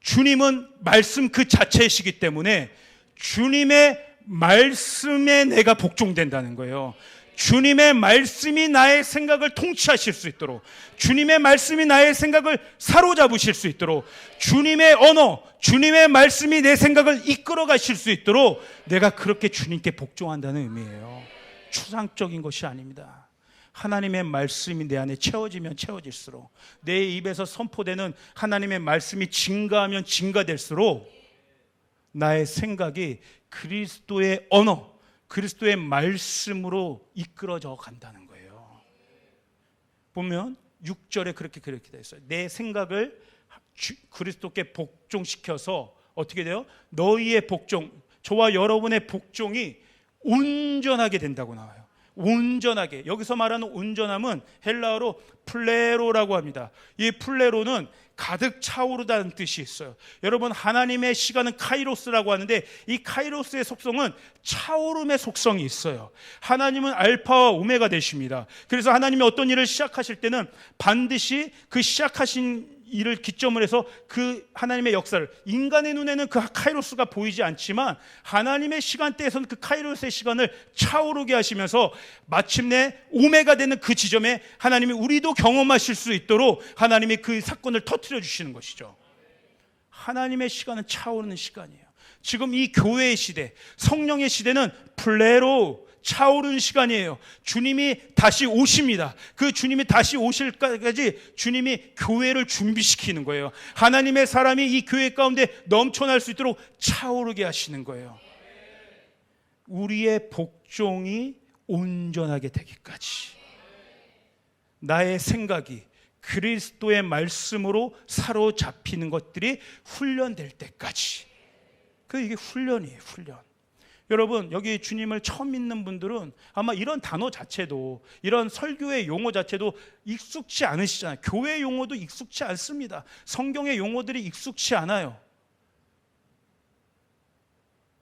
주님은 말씀 그 자체이시기 때문에 주님의 말씀에 내가 복종된다는 거예요. 주님의 말씀이 나의 생각을 통치하실 수 있도록, 주님의 말씀이 나의 생각을 사로잡으실 수 있도록, 주님의 언어, 주님의 말씀이 내 생각을 이끌어 가실 수 있도록 내가 그렇게 주님께 복종한다는 의미예요. 추상적인 것이 아닙니다. 하나님의 말씀이 내 안에 채워지면 채워질수록, 내 입에서 선포되는 하나님의 말씀이 증가하면 증가될수록 나의 생각이 그리스도의 언어, 그리스도의 말씀으로 이끌어져 간다는 거예요. 보면 6절에 그렇게 되어 있어요. 내 생각을 그리스도께 복종시켜서 어떻게 돼요? 너희의 복종, 저와 여러분의 복종이 온전하게 된다고 나와요. 온전하게. 여기서 말하는 온전함은 헬라어로 플레로라고 합니다. 이 플레로는 가득 차오르다는 뜻이 있어요. 여러분 하나님의 시간은 카이로스라고 하는데 이 카이로스의 속성은 차오름의 속성이 있어요. 하나님은 알파와 오메가 되십니다. 그래서 하나님이 어떤 일을 시작하실 때는 반드시 그 시작하신 일을 기점으로 해서 그 하나님의 역사를, 인간의 눈에는 그 카이로스가 보이지 않지만 하나님의 시간대에서는 그 카이로스의 시간을 차오르게 하시면서 마침내 오메가 되는 그 지점에 하나님이 우리도 경험하실 수 있도록 하나님이 그 사건을 터뜨려 주시는 것이죠. 하나님의 시간은 차오르는 시간이에요. 지금 이 교회의 시대, 성령의 시대는 플레로, 차오르는 시간이에요. 주님이 다시 오십니다. 그 주님이 다시 오실 때까지 주님이 교회를 준비시키는 거예요. 하나님의 사람이 이 교회 가운데 넘쳐날 수 있도록 차오르게 하시는 거예요. 우리의 복종이 온전하게 되기까지, 나의 생각이 그리스도의 말씀으로 사로잡히는 것들이 훈련될 때까지. 이게 훈련이에요, 훈련. 여러분, 여기 주님을 처음 믿는 분들은 아마 이런 단어 자체도, 이런 설교의 용어 자체도 익숙치 않으시잖아요. 교회 용어도 익숙치 않습니다. 성경의 용어들이 익숙치 않아요.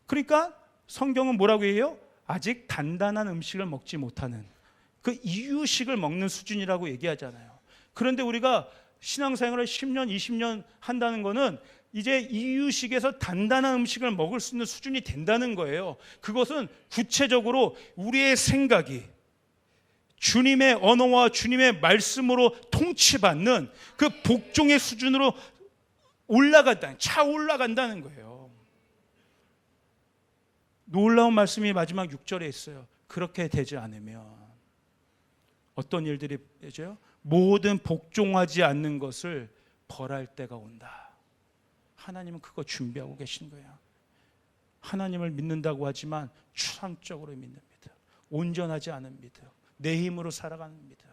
그러니까 성경은 뭐라고 해요? 아직 단단한 음식을 먹지 못하는, 그 이유식을 먹는 수준이라고 얘기하잖아요. 그런데 우리가 신앙생활을 10년, 20년 한다는 거는 이제 이유식에서 단단한 음식을 먹을 수 있는 수준이 된다는 거예요. 그것은 구체적으로 우리의 생각이 주님의 언어와 주님의 말씀으로 통치받는 그 복종의 수준으로 차올라간다는 거예요. 놀라운 말씀이 마지막 6절에 있어요. 그렇게 되지 않으면 어떤 일들이 되죠? 모든 복종하지 않는 것을 벌할 때가 온다. 하나님은 그거 준비하고 계신 거예요. 하나님을 믿는다고 하지만 추상적으로 믿는 믿음, 온전하지 않은 믿음, 내 힘으로 살아가는 믿음,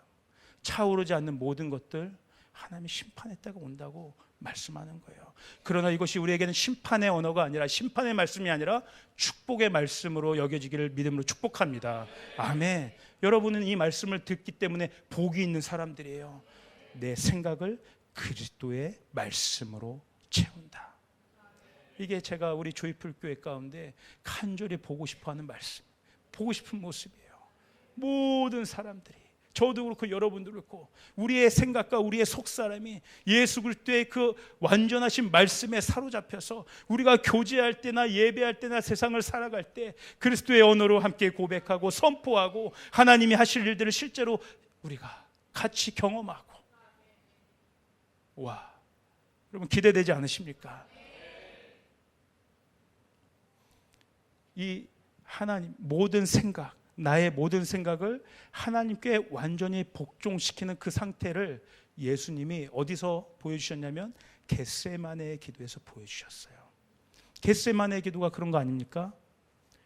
차오르지 않는 모든 것들, 하나님이 심판의 때가 온다고 말씀하는 거예요. 그러나 이것이 우리에게는 심판의 언어가 아니라, 심판의 말씀이 아니라 축복의 말씀으로 여겨지기를 믿음으로 축복합니다. 아멘. 여러분은 이 말씀을 듣기 때문에 복이 있는 사람들이에요. 내 생각을 그리스도의 말씀으로 채운다. 이게 제가 우리 조이풀 교회 가운데 간절히 보고 싶어하는 말씀, 보고 싶은 모습이에요. 모든 사람들이, 저도 그렇고 여러분도 그렇고, 우리의 생각과 우리의 속사람이 예수 그리스도의 그 완전하신 말씀에 사로잡혀서 우리가 교제할 때나 예배할 때나 세상을 살아갈 때 그리스도의 언어로 함께 고백하고 선포하고 하나님이 하실 일들을 실제로 우리가 같이 경험하고, 와, 여러분 기대되지 않으십니까? 이 하나님 모든 생각, 나의 모든 생각을 하나님께 완전히 복종시키는 그 상태를 예수님이 어디서 보여주셨냐면 겟세마네의 기도에서 보여주셨어요. 겟세마네의 기도가 그런 거 아닙니까?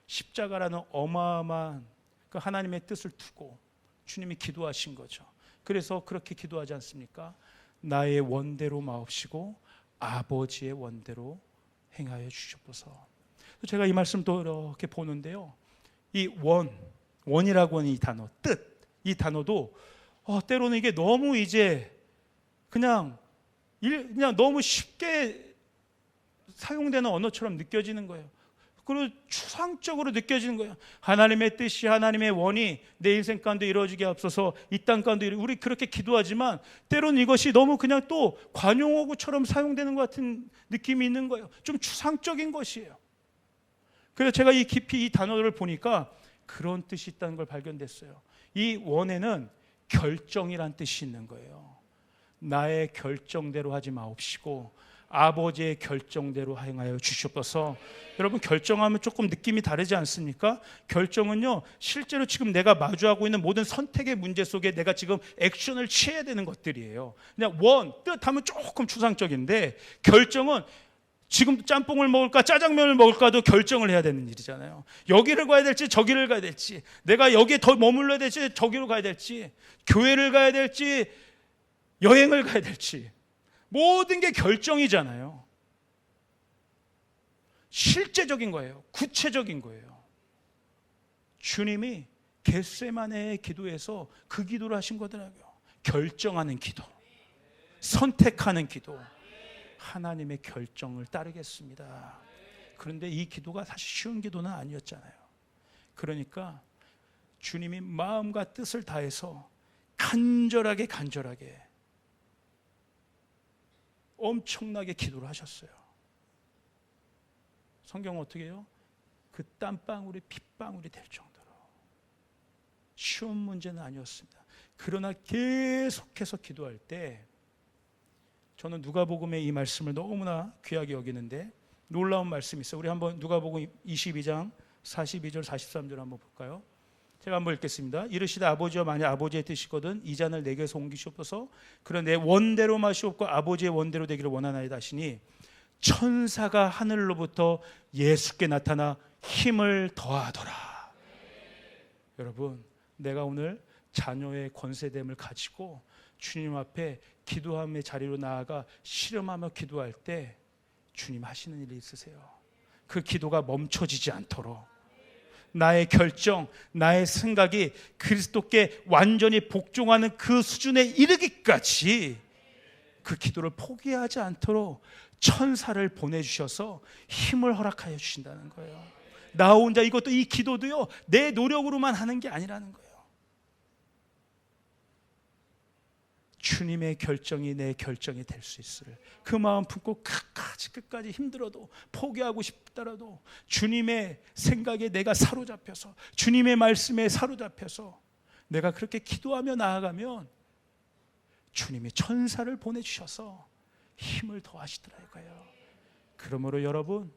십자가라는 어마어마한 그 하나님의 뜻을 두고 주님이 기도하신 거죠. 그래서 그렇게 기도하지 않습니까? 나의 원대로 마옵시고 아버지의 원대로 행하여 주시옵소서. 제가 이 말씀 또 이렇게 보는데요, 이 원이라고 하는 이 단어, 뜻, 이 단어도 때로는 이게 너무 이제 그냥 너무 쉽게 사용되는 언어처럼 느껴지는 거예요. 그리고 추상적으로 느껴지는 거예요. 하나님의 뜻이, 하나님의 원이 내 인생 가운데 이루어지게 앞서서 이 땅 가운데 우리 그렇게 기도하지만 때로는 이것이 너무 그냥 또 관용어구처럼 사용되는 것 같은 느낌이 있는 거예요. 좀 추상적인 것이에요. 그래서 제가 깊이 이 단어를 보니까 그런 뜻이 있다는 걸 발견됐어요. 이 원에는 결정이란 뜻이 있는 거예요. 나의 결정대로 하지 마옵시고 아버지의 결정대로 행하여 주시옵소서. 여러분, 결정하면 조금 느낌이 다르지 않습니까? 결정은요, 실제로 지금 내가 마주하고 있는 모든 선택의 문제 속에 내가 지금 액션을 취해야 되는 것들이에요. 그냥 뜻하면 조금 추상적인데, 결정은 지금 짬뽕을 먹을까 짜장면을 먹을까도 결정을 해야 되는 일이잖아요. 여기를 가야 될지 저기를 가야 될지, 내가 여기에 더 머물러야 될지 저기로 가야 될지, 교회를 가야 될지 여행을 가야 될지, 모든 게 결정이잖아요. 실제적인 거예요. 구체적인 거예요. 주님이 겟세마네의 기도에서 그 기도를 하신 거더라고요. 결정하는 기도, 선택하는 기도, 하나님의 결정을 따르겠습니다. 그런데 이 기도가 사실 쉬운 기도는 아니었잖아요. 그러니까 주님이 마음과 뜻을 다해서 간절하게 엄청나게 기도를 하셨어요. 성경은 어떻게 해요? 그 땀방울이 핏방울이 될 정도로 쉬운 문제는 아니었습니다. 그러나 계속해서 기도할 때 저는 누가복음의 이 말씀을 너무나 귀하게 여기는데 놀라운 말씀이 있어요. 우리 한번 누가복음 22장 42절 43절 한번 볼까요? 제가 한번 읽겠습니다. 이르시되 아버지여 만약 아버지의 뜻이거든 이 잔을 내게서 옮기시옵소서. 그런 내 원대로 마시옵고 아버지의 원대로 되기를 원하나이다 하시니 천사가 하늘로부터 예수께 나타나 힘을 더하더라. 여러분, 내가 오늘 자녀의 권세됨을 가지고 주님 앞에 기도함의 자리로 나아가 씨름하며 기도할 때 주님 하시는 일이 있으세요. 그 기도가 멈춰지지 않도록 나의 결정, 나의 생각이 그리스도께 완전히 복종하는 그 수준에 이르기까지 그 기도를 포기하지 않도록 천사를 보내주셔서 힘을 허락하여 주신다는 거예요. 나 혼자 이것도 이 기도도요 내 노력으로만 하는 게 아니라는 거예요. 주님의 결정이 내 결정이 될 수 있으를 그 마음 품고 끝까지 힘들어도 포기하고 싶더라도 주님의 생각에 내가 사로잡혀서 주님의 말씀에 사로잡혀서 내가 그렇게 기도하며 나아가면 주님이 천사를 보내주셔서 힘을 더하시더라고요. 그러므로 여러분,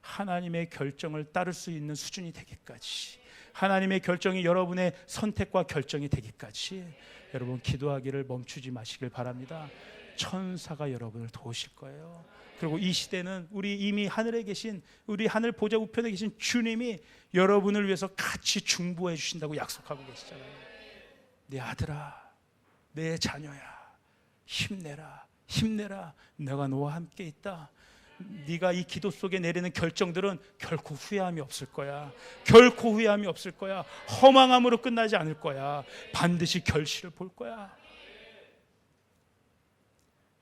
하나님의 결정을 따를 수 있는 수준이 되기까지, 하나님의 결정이 여러분의 선택과 결정이 되기까지 여러분 기도하기를 멈추지 마시길 바랍니다. 천사가 여러분을 도우실 거예요. 그리고 이 시대는 우리 이미 하늘에 계신 우리 하늘 보좌 우편에 계신 주님이 여러분을 위해서 같이 중보해 주신다고 약속하고 계시잖아요. 내 아들아, 내 자녀야, 힘내라, 힘내라. 내가 너와 함께 있다. 네가 이 기도 속에 내리는 결정들은 결코 후회함이 없을 거야. 결코 후회함이 없을 거야. 허망함으로 끝나지 않을 거야. 반드시 결실을 볼 거야.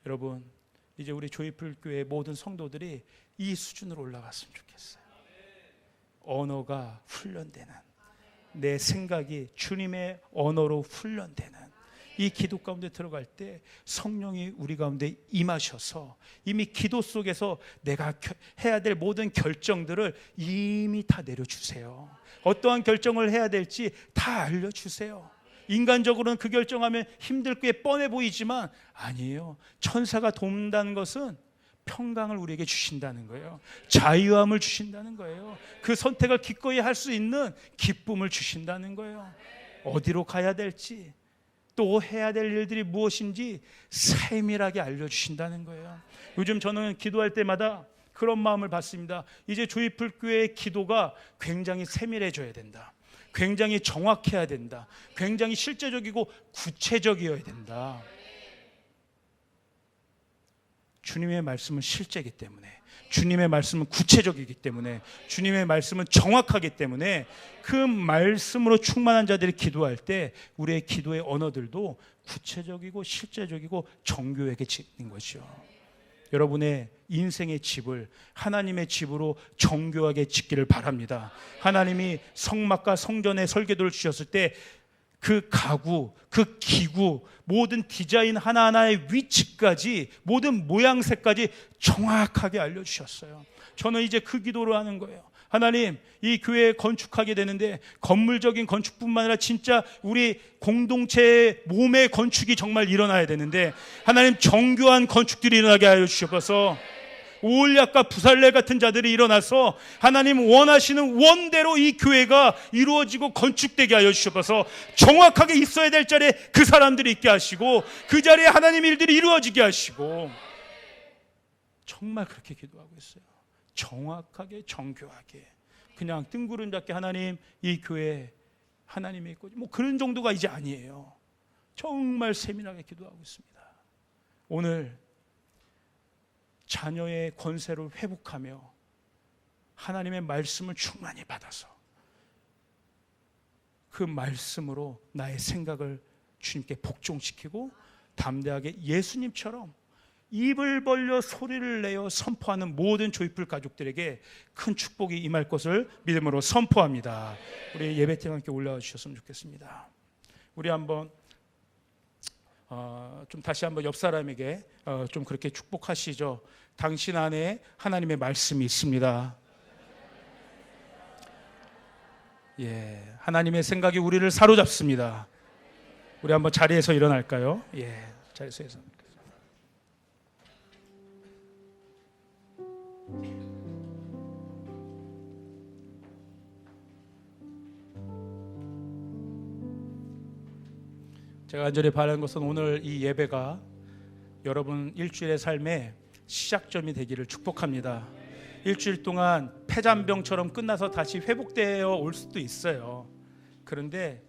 여러분, 이제 우리 조이풀 교회 모든 성도들이 이 수준으로 올라갔으면 좋겠어요. 언어가 훈련되는, 내 생각이 주님의 언어로 훈련되는 이 기도 가운데 들어갈 때 성령이 우리 가운데 임하셔서 이미 기도 속에서 내가 해야 될 모든 결정들을 이미 다 내려주세요. 어떠한 결정을 해야 될지 다 알려주세요. 인간적으로는 그 결정하면 힘들 게 뻔해 보이지만 아니에요. 천사가 돕는다는 것은 평강을 우리에게 주신다는 거예요. 자유함을 주신다는 거예요. 그 선택을 기꺼이 할 수 있는 기쁨을 주신다는 거예요. 어디로 가야 될지 또 해야 될 일들이 무엇인지 세밀하게 알려주신다는 거예요. 요즘 저는 기도할 때마다 그런 마음을 받습니다. 이제 조이풀 교회의 기도가 굉장히 세밀해져야 된다. 굉장히 정확해야 된다. 굉장히 실제적이고 구체적이어야 된다. 주님의 말씀은 실제이기 때문에, 주님의 말씀은 구체적이기 때문에, 주님의 말씀은 정확하기 때문에 그 말씀으로 충만한 자들이 기도할 때 우리의 기도의 언어들도 구체적이고 실제적이고 정교하게 짓는 것이죠. 여러분의 인생의 집을 하나님의 집으로 정교하게 짓기를 바랍니다. 하나님이 성막과 성전의 설계도를 주셨을 때 그 가구, 그 기구, 모든 디자인 하나하나의 위치까지, 모든 모양새까지 정확하게 알려주셨어요. 저는 이제 그 기도를 하는 거예요. 하나님, 이 교회 건축하게 되는데 건물적인 건축뿐만 아니라 진짜 우리 공동체의 몸의 건축이 정말 일어나야 되는데 하나님, 정교한 건축들이 일어나게 하여 주셔서 오을약과 부살레 같은 자들이 일어나서 하나님 원하시는 원대로 이 교회가 이루어지고 건축되게 하여 주셔서 정확하게 있어야 될 자리에 그 사람들이 있게 하시고 그 자리에 하나님 일들이 이루어지게 하시고, 정말 그렇게 기도하고 있어요. 정확하게 정교하게, 그냥 뜬구름 잡게 하나님 이 교회 하나님의 있고 뭐 그런 정도가 이제 아니에요. 정말 세밀하게 기도하고 있습니다. 오늘 자녀의 권세를 회복하며 하나님의 말씀을 충만히 받아서 그 말씀으로 나의 생각을 주님께 복종시키고 담대하게 예수님처럼 입을 벌려 소리를 내어 선포하는 모든 조이풀 가족들에게 큰 축복이 임할 것을 믿음으로 선포합니다. 우리 예배팀 함께 올라와 주셨으면 좋겠습니다. 우리 한번 좀 다시 한번 옆 사람에게 좀 그렇게 축복하시죠. 당신 안에 하나님의 말씀이 있습니다. 예, 하나님의 생각이 우리를 사로잡습니다. 우리 한번 자리에서 일어날까요? 예, 자리에서 일어날까요? 제가 간절히 바라는 것은 오늘 이 예배가 여러분 일주일의 삶의 시작점이 되기를 축복합니다. 일주일 동안 폐잔병처럼 끝나서 다시 회복되어 올 수도 있어요. 그런데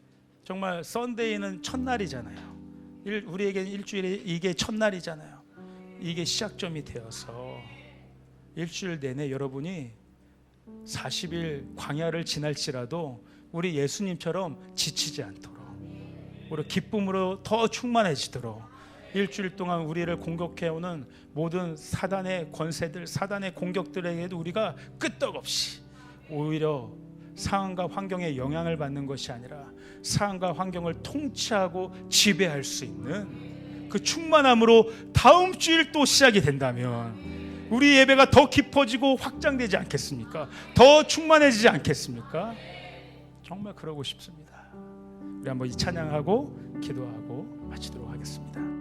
정말 썬데이는 첫날이잖아요. 우리에게는 일주일이 이게 첫날이잖아요. 이게 시작점이 되어서 일주일 내내 여러분이 40일 광야를 지날지라도 우리 예수님처럼 지치지 않도록, 우리 기쁨으로 더 충만해지도록 일주일 동안 우리를 공격해오는 모든 사단의 권세들, 사단의 공격들에게도 우리가 끄떡없이 오히려 상황과 환경에 영향을 받는 것이 아니라 상황과 환경을 통치하고 지배할 수 있는 그 충만함으로 다음 주일 또 시작이 된다면 우리 예배가 더 깊어지고 확장되지 않겠습니까? 더 충만해지지 않겠습니까? 정말 그러고 싶습니다. 우리 한번 이 찬양하고 기도하고 마치도록 하겠습니다.